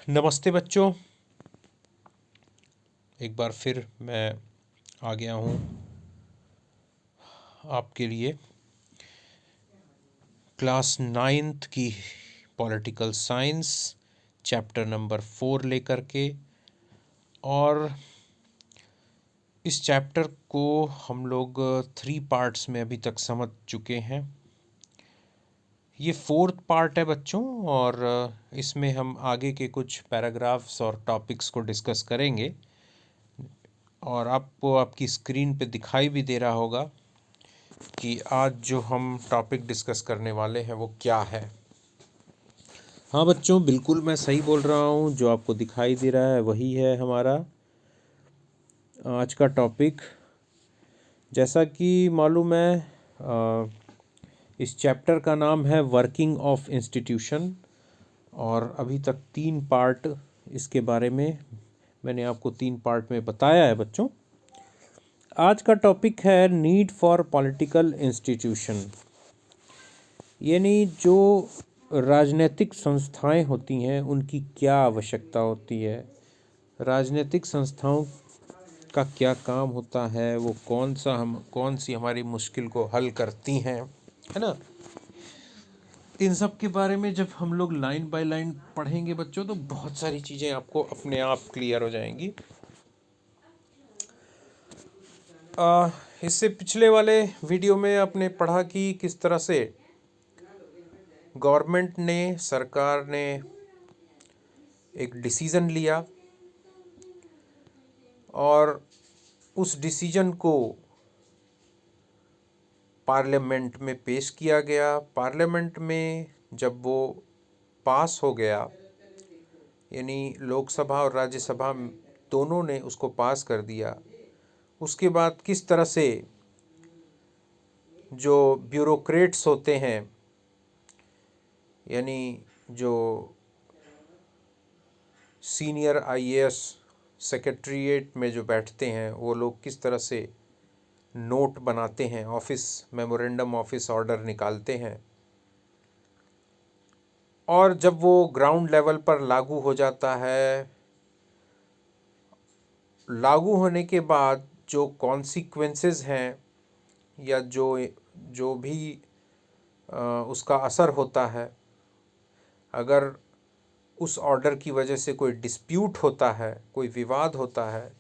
नमस्ते बच्चों। एक बार फिर मैं आ गया हूँ आपके लिए क्लास 9th की पॉलिटिकल साइंस चैप्टर नंबर 4 लेकर के। और इस चैप्टर को हम लोग 3 पार्ट्स में अभी तक समझ चुके हैं। ये 4th पार्ट है बच्चों, और इसमें हम आगे के कुछ पैराग्राफ्स और टॉपिक्स को डिस्कस करेंगे। और आपको आपकी स्क्रीन पे दिखाई भी दे रहा होगा कि आज जो हम टॉपिक डिस्कस करने वाले हैं वो क्या है। हाँ बच्चों, बिल्कुल मैं सही बोल रहा हूँ, जो आपको दिखाई दे रहा है वही है हमारा आज का टॉपिक। जैसा कि मालूम है, इस चैप्टर का नाम है वर्किंग ऑफ इंस्टीट्यूशन, और अभी तक 3 पार्ट इसके बारे में मैंने आपको 3 पार्ट में बताया है बच्चों। आज का टॉपिक है नीड फॉर पॉलिटिकल इंस्टीट्यूशन, यानी जो राजनीतिक संस्थाएं होती हैं उनकी क्या आवश्यकता होती है, राजनीतिक संस्थाओं का क्या काम होता है, वो कौन सी हमारी मुश्किल को हल करती हैं, है ना। इन सब के बारे में जब हम लोग लाइन बाय लाइन पढ़ेंगे बच्चों, तो बहुत सारी चीज़ें आपको अपने आप क्लियर हो जाएंगी। इससे पिछले वाले वीडियो में आपने पढ़ा कि किस तरह से गवर्नमेंट ने, सरकार ने एक डिसीज़न लिया, और उस डिसीजन को पार्लियामेंट में पेश किया गया। पार्लियामेंट में जब वो पास हो गया, यानी लोकसभा और राज्यसभा दोनों ने उसको पास कर दिया, उसके बाद किस तरह से जो ब्यूरोक्रेट्स होते हैं, यानी जो सीनियर आईएएस सेक्रेटरीट में जो बैठते हैं, वो लोग किस तरह से नोट बनाते हैं, ऑफिस मेमोरेंडम ऑफिस ऑर्डर निकालते हैं, और जब वो ग्राउंड लेवल पर लागू हो जाता है, लागू होने के बाद जो कॉन्सिक्वेंसेस हैं, या जो जो भी उसका असर होता है, अगर उस ऑर्डर की वजह से कोई डिस्प्यूट होता है, कोई विवाद होता है,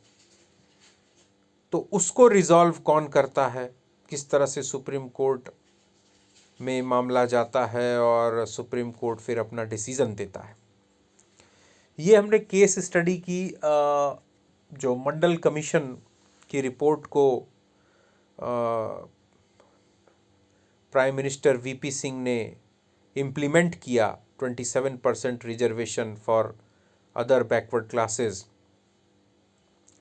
तो उसको रिजॉल्व कौन करता है, किस तरह से सुप्रीम कोर्ट में मामला जाता है और सुप्रीम कोर्ट फिर अपना डिसीज़न देता है। ये हमने केस स्टडी की, जो मंडल कमीशन की रिपोर्ट को प्राइम मिनिस्टर वीपी सिंह ने इम्प्लीमेंट किया, 27% reservation for other backward classes,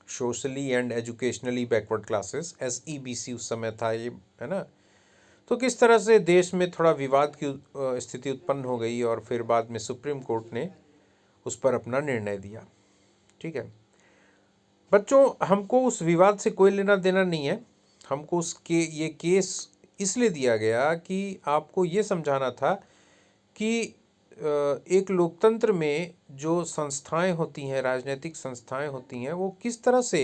socially and educationally backward classes, SEBC उस समय था ये, है ना। तो किस तरह से देश में थोड़ा विवाद की स्थिति उत्पन्न हो गई, और फिर बाद में सुप्रीम कोर्ट ने उस पर अपना निर्णय दिया। ठीक है बच्चों, हमको उस विवाद से कोई लेना देना नहीं है। हमको ये केस इसलिए दिया गया कि आपको ये समझाना था कि एक लोकतंत्र में जो संस्थाएं होती हैं, राजनीतिक संस्थाएं होती हैं, वो किस तरह से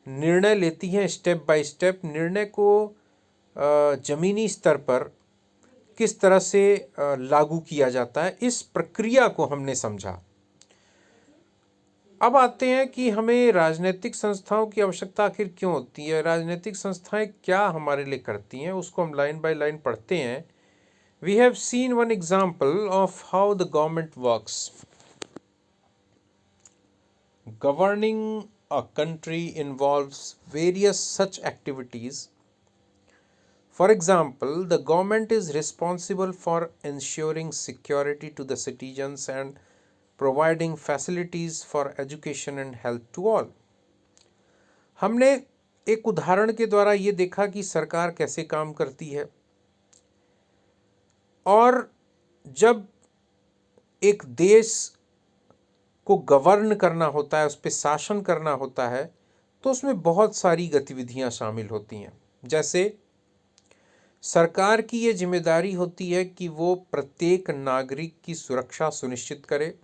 निर्णय लेती हैं, स्टेप बाय स्टेप निर्णय को ज़मीनी स्तर पर किस तरह से लागू किया जाता है, इस प्रक्रिया को हमने समझा। अब आते हैं कि हमें राजनीतिक संस्थाओं की आवश्यकता आखिर क्यों होती है, राजनीतिक संस्थाएं क्या हमारे लिए करती हैं, उसको हम लाइन बाय लाइन पढ़ते हैं। We have seen one example of how the government works. Governing a country involves various such activities. For example, the government is responsible for ensuring security to the citizens and providing facilities for education and health to all. हमने एक उदाहरण के द्वारा ये देखा कि सरकार कैसे काम करती है, और जब एक देश को गवर्न करना होता है, उस पर शासन करना होता है, तो उसमें बहुत सारी गतिविधियां शामिल होती हैं। जैसे सरकार की ये जिम्मेदारी होती है कि वो प्रत्येक नागरिक की सुरक्षा सुनिश्चित करे,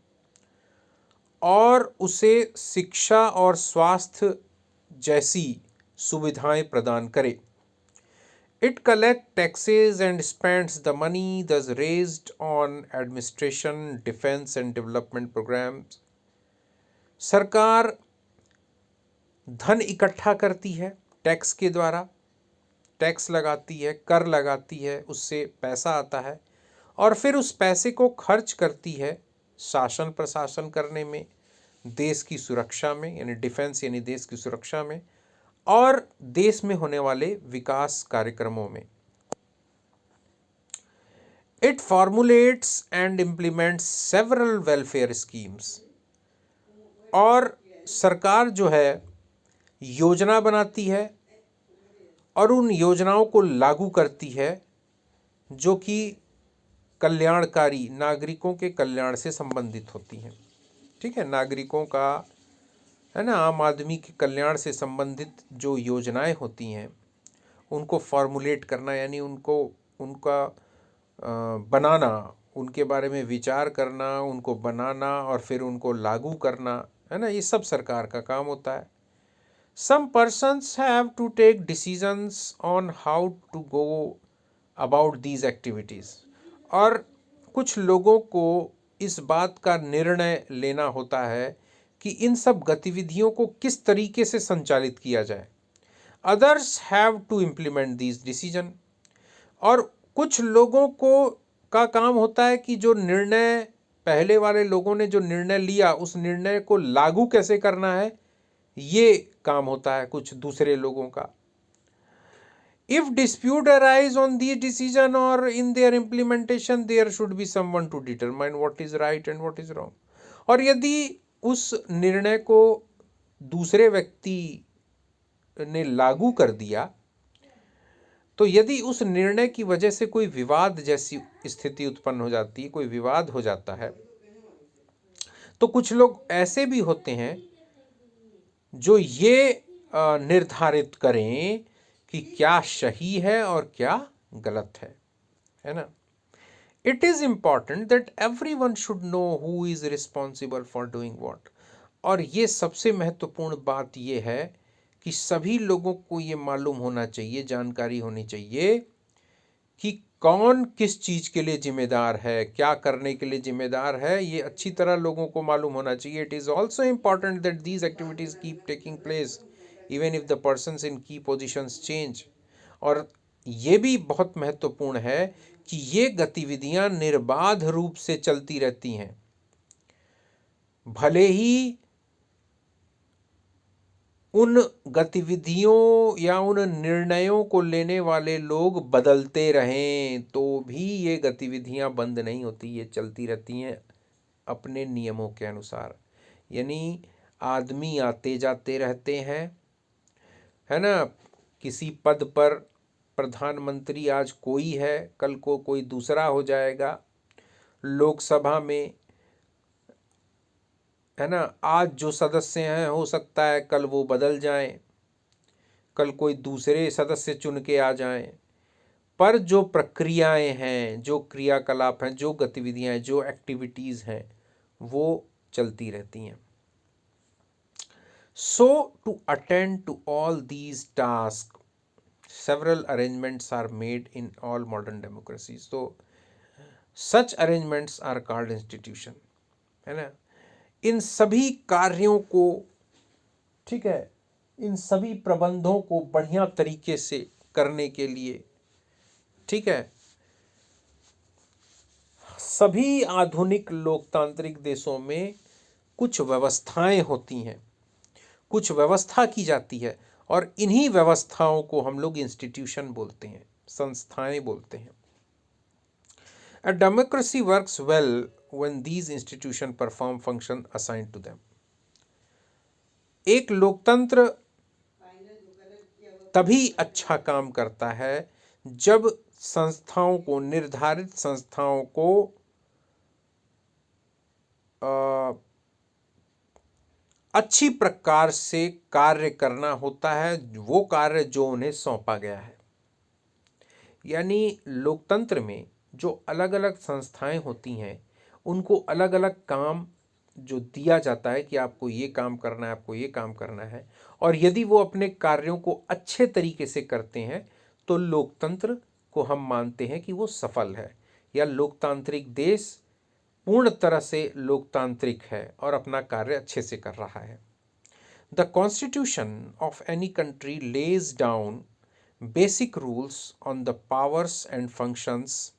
और उसे शिक्षा और स्वास्थ्य जैसी सुविधाएं प्रदान करे। It collects taxes and spends the money thus raised on administration, defense and development programs. सरकार धन इकट्ठा करती है टैक्स के द्वारा, टैक्स लगाती है, कर लगाती है, उससे पैसा आता है और फिर उस पैसे को खर्च करती है शासन प्रशासन करने में, देश की सुरक्षा में, यानी डिफेंस यानी देश की सुरक्षा में, और देश में होने वाले विकास कार्यक्रमों में। It formulates and implements several welfare schemes. और सरकार जो है योजना बनाती है और उन योजनाओं को लागू करती है जो कि कल्याणकारी, नागरिकों के कल्याण से संबंधित होती हैं। ठीक है, नागरिकों का, है ना, आम आदमी के कल्याण से संबंधित जो योजनाएं होती हैं उनको फॉर्मुलेट करना, यानी उनका बनाना, उनके बारे में विचार करना, उनको बनाना और फिर उनको लागू करना, है ना, ये सब सरकार का काम होता है। Some persons have to take decisions on how to go about these activities. और कुछ लोगों को इस बात का निर्णय लेना होता है कि इन सब गतिविधियों को किस तरीके से संचालित किया जाए। Others have to implement these decisions. और कुछ लोगों का काम होता है कि जो निर्णय पहले वाले लोगों ने जो निर्णय लिया उस निर्णय को लागू कैसे करना है, ये काम होता है कुछ दूसरे लोगों का। If dispute arise on these decision or in their implementation, there should be someone to determine what is right and what is wrong. और यदि उस निर्णय को दूसरे व्यक्ति ने लागू कर दिया तो यदि उस निर्णय की वजह से कोई विवाद जैसी स्थिति उत्पन्न हो जाती है, कोई विवाद हो जाता है, तो कुछ लोग ऐसे भी होते हैं जो ये निर्धारित करें कि क्या सही है और क्या गलत है ना। It is important that everyone should know who is responsible for doing what. और ये सबसे महत्वपूर्ण बात ये है कि सभी लोगों को ये मालूम होना चाहिए, जानकारी होनी चाहिए कि कौन किस चीज़ के लिए जिम्मेदार है, क्या करने के लिए जिम्मेदार है, ये अच्छी तरह लोगों को मालूम होना चाहिए। It is also important that these activities keep taking place even if the persons इन की पोजिशंस चेंज। और ये भी बहुत महत्वपूर्ण है कि ये गतिविधियां निर्बाध रूप से चलती रहती हैं, भले ही उन गतिविधियों या उन निर्णयों को लेने वाले लोग बदलते रहें तो भी ये गतिविधियां बंद नहीं होती, ये चलती रहती हैं अपने नियमों के अनुसार। यानी आदमी आते जाते रहते हैं, है ना, किसी पद पर प्रधानमंत्री आज कोई है, कल को कोई दूसरा हो जाएगा। लोकसभा में, है ना, आज जो सदस्य हैं हो सकता है कल वो बदल जाएं, कल कोई दूसरे सदस्य चुन के आ जाएं, पर जो प्रक्रियाएं हैं, जो क्रियाकलाप हैं, जो गतिविधियां हैं, जो एक्टिविटीज़ हैं, वो चलती रहती हैं। So to attend to all these task several arrangements are made in all modern democracies. So such arrangements are called institution, है ना। इन सभी कार्यों को, ठीक है, इन सभी प्रबंधों को बढ़िया तरीके से करने के लिए, ठीक है, सभी आधुनिक लोकतांत्रिक देशों में कुछ व्यवस्थाएं होती हैं, कुछ व्यवस्था की जाती है और इन्हीं व्यवस्थाओं को हम लोग इंस्टीट्यूशन बोलते हैं, संस्थाएं बोलते हैं। A democracy works well when these institutions perform function assigned to them. एक लोकतंत्र तभी अच्छा काम करता है जब संस्थाओं को, निर्धारित संस्थाओं को अच्छी प्रकार से कार्य करना होता है, वो कार्य जो उन्हें सौंपा गया है। यानी लोकतंत्र में जो अलग अलग संस्थाएं होती हैं उनको अलग अलग काम जो दिया जाता है कि आपको ये काम करना है, आपको ये काम करना है, और यदि वो अपने कार्यों को अच्छे तरीके से करते हैं तो लोकतंत्र को हम मानते हैं कि वो सफल है, या लोकतांत्रिक देश पूर्ण तरह से लोकतांत्रिक है और अपना कार्य अच्छे से कर रहा है। The constitution of any country lays down basic rules on the powers and functions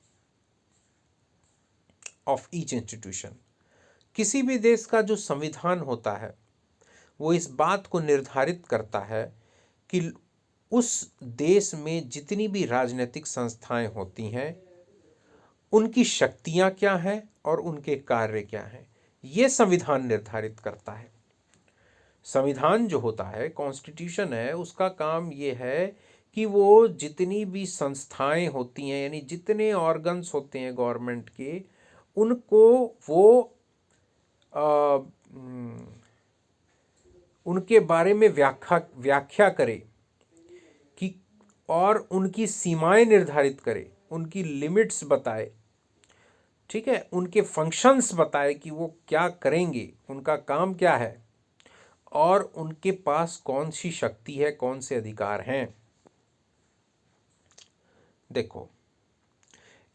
of each institution. किसी भी देश का जो संविधान होता है वो इस बात को निर्धारित करता है कि उस देश में जितनी भी राजनीतिक संस्थाएं होती हैं उनकी शक्तियां क्या हैं और उनके कार्य क्या हैं, ये संविधान निर्धारित करता है। संविधान जो होता है, कॉन्स्टिट्यूशन है, उसका काम ये है कि वो जितनी भी संस्थाएं होती हैं, यानी जितने ऑर्गन्स होते हैं गवर्नमेंट के, उनको वो उनके बारे में व्याख्या करे कि, और उनकी सीमाएं निर्धारित करे, उनकी लिमिट्स बताए, ठीक है, उनके फंक्शंस बताए कि वो क्या करेंगे, उनका काम क्या है, और उनके पास कौन सी शक्ति है, कौन से अधिकार हैं। देखो,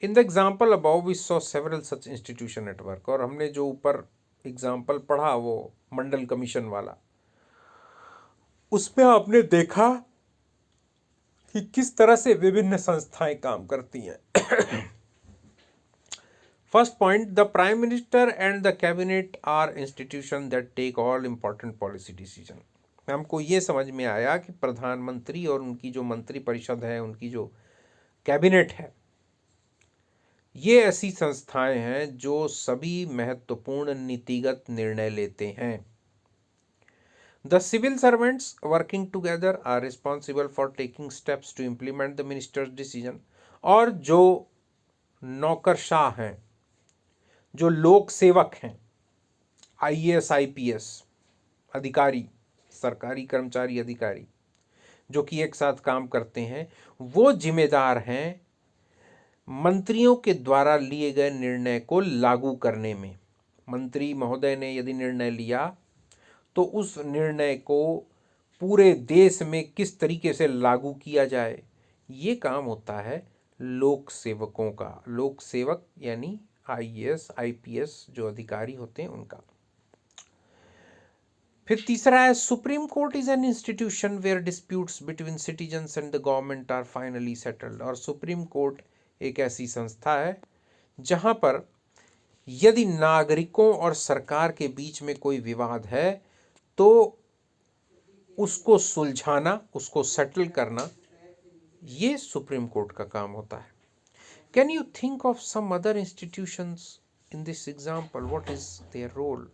in the example above we saw several such institution at work, और हमने जो ऊपर एग्जाम्पल पढ़ा वो मंडल कमीशन वाला, उसमें आपने देखा कि किस तरह से विभिन्न संस्थाएं काम करती हैं। First point, the prime minister and the cabinet are institution that take all important policy decision. हमको ये समझ में आया कि प्रधानमंत्री और उनकी जो मंत्री परिषद है, उनकी जो कैबिनेट है, ये ऐसी संस्थाएं हैं जो सभी महत्वपूर्ण नीतिगत निर्णय लेते हैं। The civil servants working together are responsible for taking steps to implement the minister's decision। और जो नौकरशाह हैं, जो लोक सेवक हैं, IAS IPS अधिकारी, सरकारी कर्मचारी अधिकारी जो कि एक साथ काम करते हैं, वो जिम्मेदार हैं मंत्रियों के द्वारा लिए गए निर्णय को लागू करने में। मंत्री महोदय ने यदि निर्णय लिया तो उस निर्णय को पूरे देश में किस तरीके से लागू किया जाए, ये काम होता है लोक सेवकों का। लोक सेवक यानी IAS IPS जो अधिकारी होते हैं उनका। फिर तीसरा है, Supreme Court is an institution where disputes between citizens and the government are finally settled. और सुप्रीम कोर्ट एक ऐसी संस्था है जहां पर यदि नागरिकों और सरकार के बीच में कोई विवाद है तो उसको सुलझाना, उसको सेटल करना, ये सुप्रीम कोर्ट का काम होता है। Can you think of some other institutions in this example, what is their role?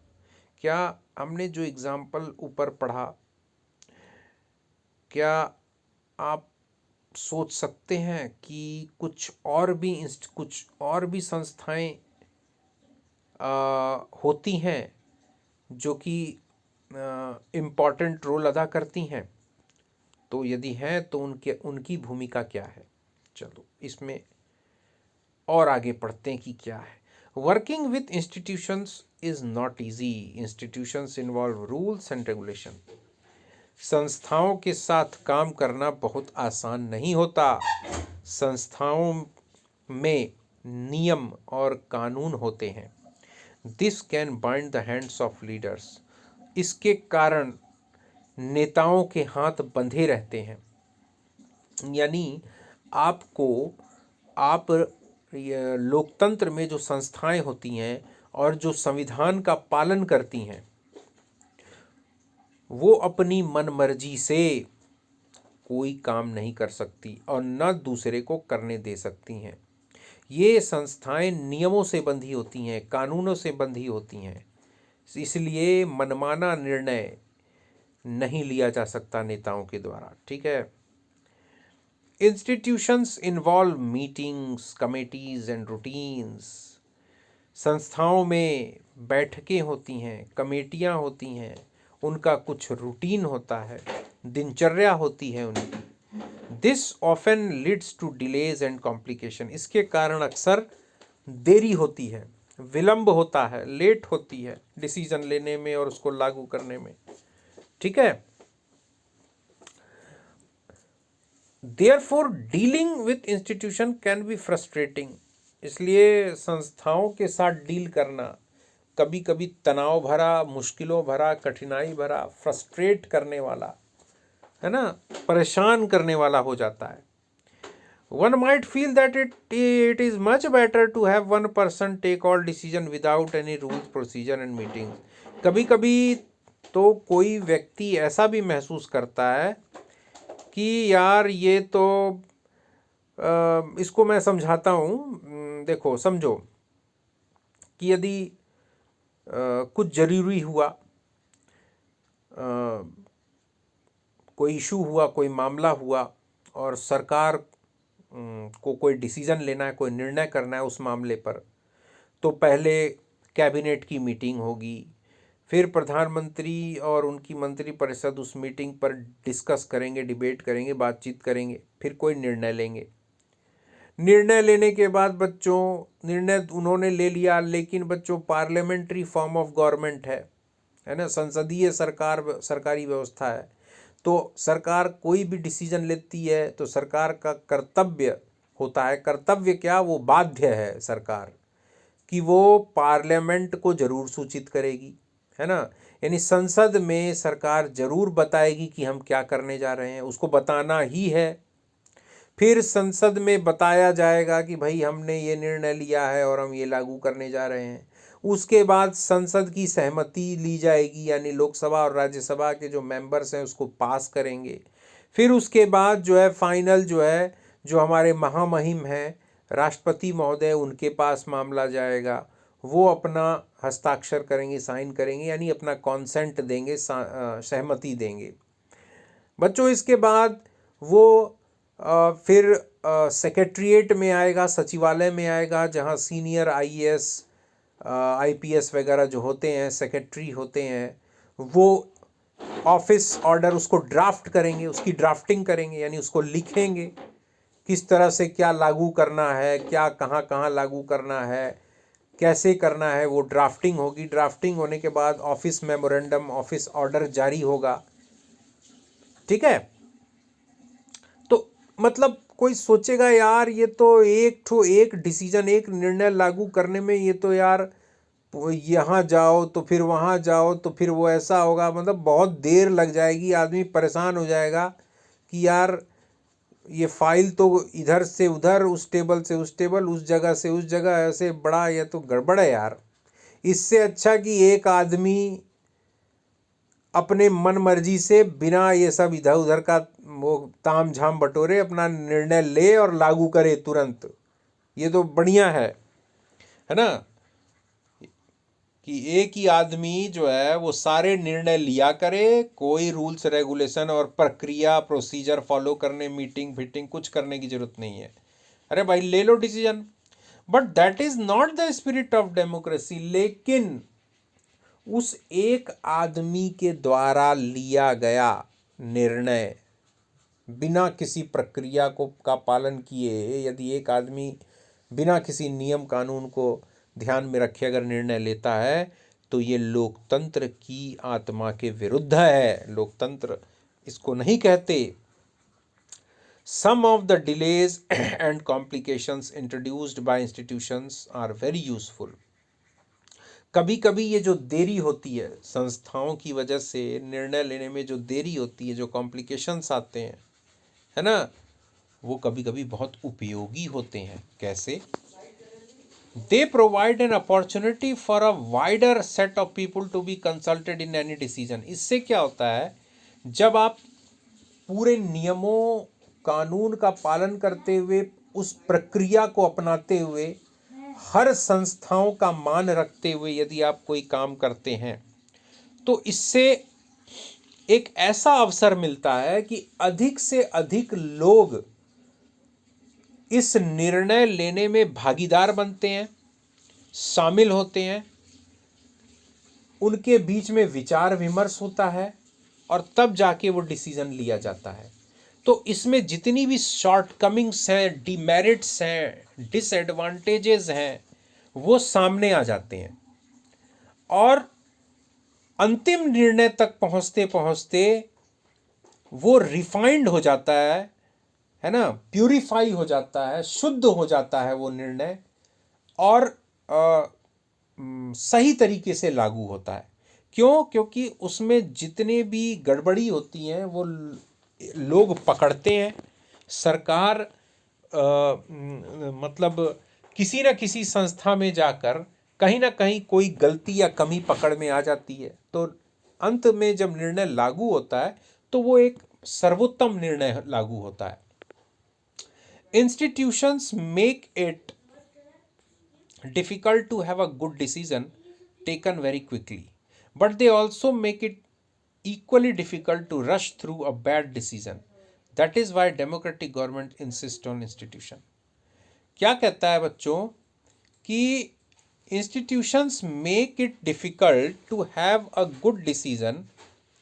क्या हमने जो एग्जाम्पल ऊपर पढ़ा, क्या आप सोच सकते हैं कि कुछ और भी संस्थाएं होती हैं जो कि इम्पॉर्टेंट रोल अदा करती हैं? तो यदि हैं तो उनकी भूमिका क्या है? चलो इसमें और आगे पढ़ते हैं कि क्या है। Working with institutions is not easy. Institutions involve rules and regulation. संस्थाओं के साथ काम करना बहुत आसान नहीं होता। संस्थाओं में नियम और कानून होते हैं। This can bind the hands of leaders. इसके कारण नेताओं के हाथ बंधे रहते हैं। यानी आप लोकतंत्र में जो संस्थाएं होती हैं और जो संविधान का पालन करती हैं, वो अपनी मनमर्जी से कोई काम नहीं कर सकती और न दूसरे को करने दे सकती हैं। ये संस्थाएं नियमों से बंधी होती हैं, कानूनों से बंधी होती हैं, इसलिए मनमाना निर्णय नहीं लिया जा सकता नेताओं के द्वारा। ठीक है। Institutions involve meetings, committees and routines. संस्थाओं में बैठकें होती हैं, कमेटियां होती हैं, उनका कुछ रूटीन होता है, दिनचर्या होती है उनकी। This often leads to delays and complication. इसके कारण अक्सर देरी होती है, विलंब होता है, लेट होती है डिसीजन लेने में और उसको लागू करने में। ठीक है, therefore dealing with institution can be frustrating. इसलिए संस्थाओं के साथ डील करना कभी कभी तनाव भरा, मुश्किलों भरा, कठिनाई भरा, फ्रस्ट्रेट करने वाला, है ना, परेशान करने वाला हो जाता है। One might feel that it is much better to have one person take all decision without any rules, procedure and meetings. कभी कभी तो कोई व्यक्ति ऐसा भी महसूस करता है कि यार ये तो इसको मैं समझाता हूँ। देखो, समझो कि यदि कुछ ज़रूरी हुआ, कोई इशू हुआ, कोई मामला हुआ और सरकार को कोई डिसीज़न लेना है, कोई निर्णय करना है उस मामले पर, तो पहले कैबिनेट की मीटिंग होगी, फिर प्रधानमंत्री और उनकी मंत्री परिषद उस मीटिंग पर डिस्कस करेंगे, डिबेट करेंगे, बातचीत करेंगे, फिर कोई निर्णय लेंगे। निर्णय लेने के बाद बच्चों, निर्णय उन्होंने ले लिया, लेकिन बच्चों पार्लियामेंट्री फॉर्म ऑफ गवर्नमेंट है ना, संसदीय सरकारी व्यवस्था है। तो सरकार कोई भी डिसीजन लेती है तो सरकार का कर्तव्य होता है, कर्तव्य क्या, वो बाध्य है सरकार कि वो पार्लियामेंट को जरूर सूचित करेगी, है ना। यानी संसद में सरकार जरूर बताएगी कि हम क्या करने जा रहे हैं, उसको बताना ही है। फिर संसद में बताया जाएगा कि भाई हमने ये निर्णय लिया है और हम ये लागू करने जा रहे हैं। उसके बाद संसद की सहमति ली जाएगी, यानी लोकसभा और राज्यसभा के जो मेंबर्स हैं उसको पास करेंगे। फिर उसके बाद जो है फाइनल जो है, जो हमारे महामहिम हैं राष्ट्रपति महोदय, उनके पास मामला जाएगा, वो अपना हस्ताक्षर करेंगे, साइन करेंगे, यानी अपना कॉन्सेंट देंगे, सहमति देंगे। बच्चों इसके बाद वो फिर सेक्रेटरीट में आएगा, सचिवालय में आएगा, जहाँ सीनियर आईएएस आईपीएस वगैरह जो होते हैं, सेक्रेटरी होते हैं, वो ऑफिस ऑर्डर उसको ड्राफ्ट करेंगे, उसकी ड्राफ्टिंग करेंगे, यानी उसको लिखेंगे किस तरह से क्या लागू करना है, क्या कहाँ कहाँ लागू करना है, कैसे करना है, वो ड्राफ्टिंग होगी। ड्राफ्टिंग होने के बाद ऑफिस मेमोरेंडम, ऑफिस ऑर्डर जारी होगा। ठीक है, तो मतलब कोई सोचेगा यार ये तो एक डिसीजन, एक निर्णय लागू करने में ये तो यार यहाँ जाओ तो फिर वहाँ जाओ तो फिर वो ऐसा होगा, मतलब बहुत देर लग जाएगी, आदमी परेशान हो जाएगा कि यार ये फाइल तो इधर से उधर, उस टेबल से उस टेबल, उस जगह से उस जगह, ऐसे बड़ा, ये तो गड़बड़ है यार। इससे अच्छा कि एक आदमी अपने मन मर्जी से बिना ये सब इधर उधर का वो ताम झाम बटोरे अपना निर्णय ले और लागू करे तुरंत। ये तो बढ़िया है ना, कि एक ही आदमी जो है वो सारे निर्णय लिया करे, कोई रूल्स रेगुलेशन और प्रक्रिया प्रोसीजर फॉलो करने, मीटिंग फिटिंग कुछ करने की जरूरत नहीं है। अरे भाई ले लो decision. But that is not the spirit of democracy. लेकिन उस एक आदमी के द्वारा लिया गया निर्णय बिना किसी प्रक्रिया का पालन किए, यदि एक आदमी बिना किसी नियम कानून को ध्यान में रखे अगर निर्णय लेता है, तो ये लोकतंत्र की आत्मा के विरुद्ध है। लोकतंत्र इसको नहीं कहते। Some of the delays and complications introduced by institutions are very useful. कभी कभी ये जो देरी होती है संस्थाओं की वजह से, निर्णय लेने में जो देरी होती है, जो कॉम्प्लिकेशंस आते हैं, है ना, वो कभी कभी बहुत उपयोगी होते हैं। कैसे? They provide an opportunity for a wider set of people to be consulted in any decision. इससे क्या होता है, जब आप पूरे नियमों कानून का पालन करते हुए, उस प्रक्रिया को अपनाते हुए, हर संस्थाओं का मान रखते हुए यदि आप कोई काम करते हैं, तो इससे एक ऐसा अवसर मिलता है कि अधिक से अधिक लोग इस निर्णय लेने में भागीदार बनते हैं, शामिल होते हैं, उनके बीच में विचार विमर्श होता है और तब जाके वो डिसीजन लिया जाता है। तो इसमें जितनी भी शॉर्टकमिंग्स हैं, डिमेरिट्स हैं, डिसएडवांटेजेस हैं, वो सामने आ जाते हैं और अंतिम निर्णय तक पहुंचते पहुंचते वो रिफाइंड हो जाता है ना, प्यूरिफाई हो जाता है, शुद्ध हो जाता है वो निर्णय और सही तरीके से लागू होता है। क्यों? क्योंकि उसमें जितने भी गड़बड़ी होती हैं वो लोग पकड़ते हैं। सरकार मतलब किसी न किसी संस्था में जाकर कहीं ना कहीं कोई गलती या कमी पकड़ में आ जाती है, तो अंत में जब निर्णय लागू होता है तो वो एक सर्वोत्तम निर्णय लागू होता है। Institutions make it difficult to have a good decision taken very quickly, but they also make it equally difficult to rush through a bad decision. That is why democratic government insist on institution. क्या कहता है बच्चों कि institutions make it difficult to have a good decision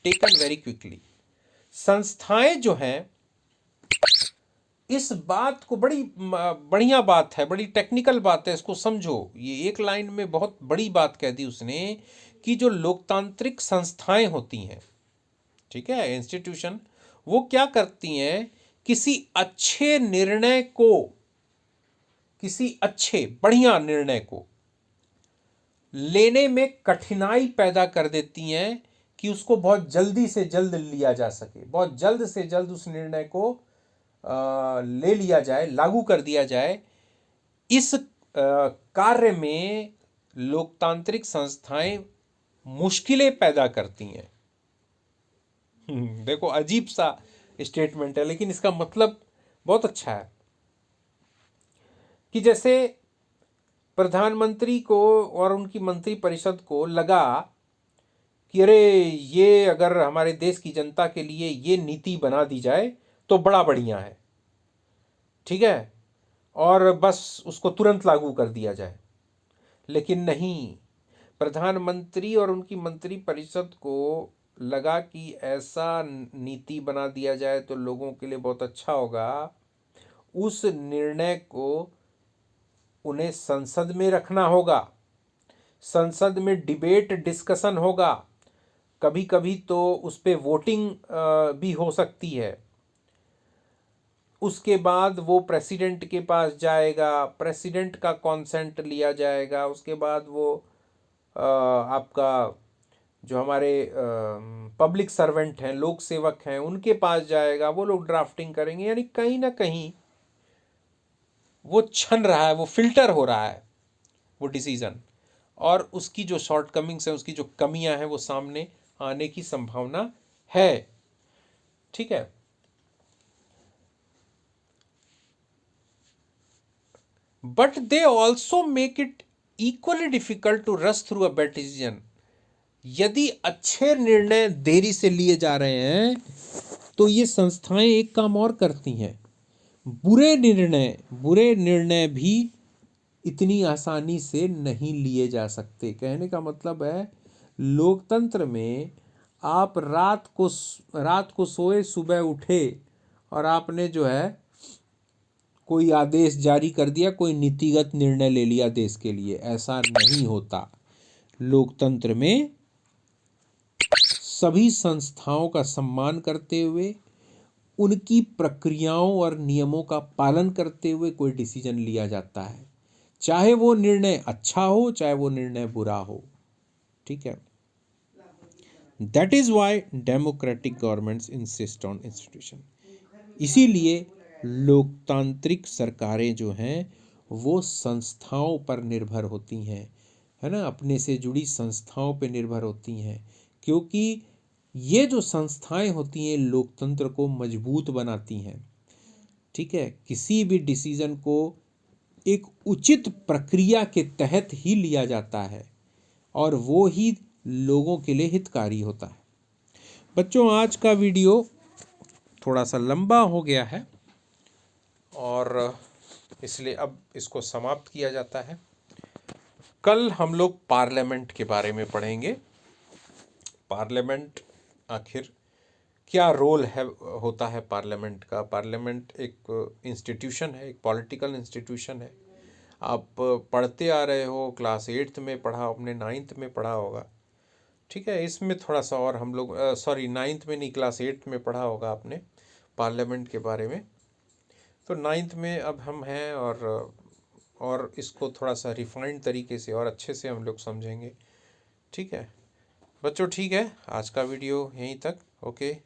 taken very quickly. संस्थाएं जो हैं इस बात को बड़ी बढ़िया बात है, बड़ी टेक्निकल बात है, इसको समझो। ये एक लाइन में बहुत बड़ी बात कह दी उसने कि जो लोकतांत्रिक संस्थाएं होती हैं, ठीक है, इंस्टीट्यूशन, वो क्या करती हैं, किसी अच्छे निर्णय को, किसी अच्छे बढ़िया निर्णय को लेने में कठिनाई पैदा कर देती हैं कि उसको बहुत जल्दी से जल्द लिया जा सके, बहुत जल्द से जल्द उस निर्णय को ले लिया जाए, लागू कर दिया जाए। इस कार्य में लोकतांत्रिक संस्थाएं मुश्किलें पैदा करती हैं। देखो अजीब सा स्टेटमेंट है, लेकिन इसका मतलब बहुत अच्छा है कि जैसे प्रधानमंत्री को और उनकी मंत्री परिषद को लगा कि अरे ये अगर हमारे देश की जनता के लिए ये नीति बना दी जाए तो बड़ा बढ़िया है, ठीक है, और बस उसको तुरंत लागू कर दिया जाए। लेकिन नहीं, प्रधानमंत्री और उनकी मंत्री परिषद को लगा कि ऐसा नीति बना दिया जाए तो लोगों के लिए बहुत अच्छा होगा। उस निर्णय को उन्हें संसद में रखना होगा, संसद में डिबेट डिस्कशन होगा, कभी कभी तो उस पर वोटिंग भी हो सकती है। उसके बाद वो प्रेसिडेंट के पास जाएगा, प्रेसिडेंट का कॉन्सेंट लिया जाएगा, उसके बाद वो आपका जो हमारे पब्लिक सर्वेंट हैं, लोक सेवक हैं, उनके पास जाएगा, वो लोग ड्राफ्टिंग करेंगे। यानी कहीं ना कहीं वो छन रहा है, वो फिल्टर हो रहा है वो डिसीजन, और उसकी जो शॉर्टकमिंग्स हैं, उसकी जो कमियां हैं, वो सामने आने की संभावना है, ठीक है। But they also make it equally difficult to rush through a bad decision. यदि अच्छे निर्णय देरी से लिए जा रहे हैं तो ये संस्थाएं एक काम और करती हैं, बुरे निर्णय भी इतनी आसानी से नहीं लिए जा सकते। कहने का मतलब है लोकतंत्र में आप रात को सोए सुबह उठे और आपने जो है कोई आदेश जारी कर दिया, कोई नीतिगत निर्णय ले लिया देश के लिए, ऐसा नहीं होता। लोकतंत्र में सभी संस्थाओं का सम्मान करते हुए, उनकी प्रक्रियाओं और नियमों का पालन करते हुए कोई डिसीजन लिया जाता है, चाहे वो निर्णय अच्छा हो चाहे वो निर्णय बुरा हो, ठीक है। That is why democratic governments insist on institution. इसीलिए लोकतांत्रिक सरकारें जो हैं वो संस्थाओं पर निर्भर होती हैं, है ना, अपने से जुड़ी संस्थाओं पर निर्भर होती हैं, क्योंकि ये जो संस्थाएं होती हैं लोकतंत्र को मजबूत बनाती हैं, ठीक है। किसी भी डिसीजन को एक उचित प्रक्रिया के तहत ही लिया जाता है और वो ही लोगों के लिए हितकारी होता है। बच्चों, आज का वीडियो थोड़ा सा लंबा हो गया है और इसलिए अब इसको समाप्त किया जाता है। कल हम लोग पार्लियामेंट के बारे में पढ़ेंगे। पार्लियामेंट आखिर क्या रोल है, होता है पार्लियामेंट का। पार्लियामेंट एक इंस्टीट्यूशन है, एक पॉलिटिकल इंस्टीट्यूशन है। आप पढ़ते आ रहे हो, क्लास 8th में पढ़ा, आपने 9th में पढ़ा होगा, ठीक है। इसमें थोड़ा सा और हम लोग सॉरी 9th में नहीं, क्लास 8th में पढ़ा होगा आपने पार्लियामेंट के बारे में। तो 9th में अब हम हैं, और इसको थोड़ा सा रिफाइंड तरीके से और अच्छे से हम लोग समझेंगे, ठीक है बच्चों। ठीक है, आज का वीडियो यहीं तक। ओके।